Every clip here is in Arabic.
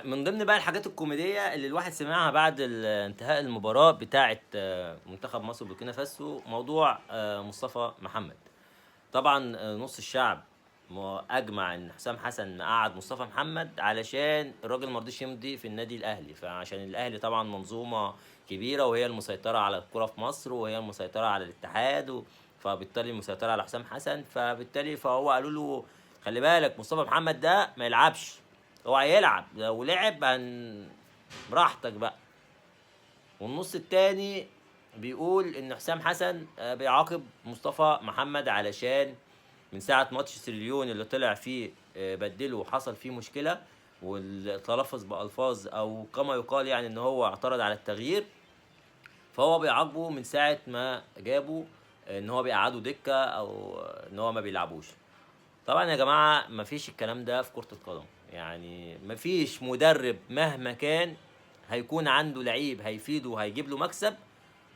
من ضمن بقى الحاجات الكوميدية اللي الواحد سمعها بعد انتهاء المباراة بتاعة منتخب مصر وبوركينا فاسو، موضوع مصطفى محمد. طبعا نص الشعب أجمع إن حسام حسن مقعد مصطفى محمد علشان الراجل مرضيش يمضي في النادي الأهلي، فعشان الأهلي طبعا منظومة كبيرة وهي المسيطرة على الكرة في مصر وهي المسيطرة على الاتحاد فبالتالي مسيطرة على حسام حسن، فبالتالي فهو قالوا له خلي بالك مصطفى محمد ده ما يلعبش. هو هيلعب، لو لعب براحتك بقى. والنص التاني بيقول ان حسام حسن بيعاقب مصطفى محمد علشان من ساعة ماتش سيرليون اللي طلع فيه بدله وحصل فيه مشكلة، والتلفظ بألفاظ او كما يقال يعني ان هو اعترض على التغيير، فهو بيعاقبه من ساعة ما جابه ان هو بيقعده دكة او ان هو ما بيلعبوش. طبعا يا جماعة مفيش الكلام ده في كرة القدم، يعني مفيش مدرب مهما كان هيكون عنده لعيب هيفيده وهيجيب له مكسب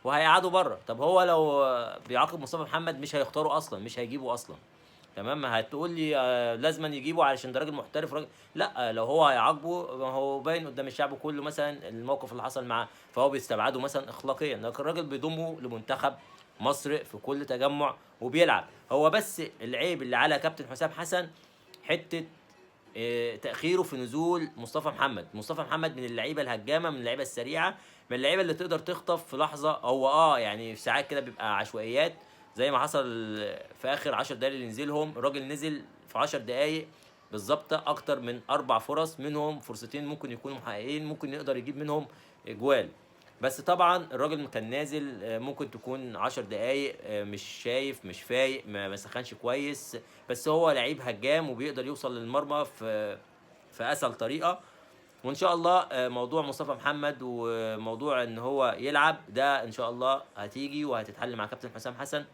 وهيقعده بره. طب هو لو بيعاقب مصطفى محمد مش هيختاره اصلا، مش هيجيبه اصلا. تمام، هتقول لي لازم يجيبه علشان ده راجل محترف راجل. لا، لو هو هيعاقبه ما هو باين قدام الشعب كله مثلا الموقف اللي حصل معاه، فهو بيستبعده مثلا اخلاقيا، لكن الراجل بيضمه لمنتخب مصر في كل تجمع وبيلعب. هو بس العيب اللي على كابتن حسام حسن حته تاخيره في نزول مصطفى محمد. مصطفى محمد من اللعيبه الهجامه، من اللعيبه السريعه، من اللعيبه اللي تقدر تخطف في لحظه. هو يعني في ساعات كده بيبقى عشوائيات زي ما حصل في اخر 10 دقايق اللي نزلهم. الراجل نزل في 10 دقايق بالظبط اكتر من 4 فرص، منهم فرصتين ممكن يكونوا محققين، ممكن يقدر يجيب منهم جوال. بس طبعا الراجل كان نازل ممكن تكون 10 دقايق مش شايف مش فايق، ما سخنش كويس. بس هو لعيب هجام وبيقدر يوصل للمرمى في اسهل طريقه. وان شاء الله موضوع مصطفى محمد وموضوع ان هو يلعب ده ان شاء الله هتيجي وهتتحل مع كابتن حسام حسن.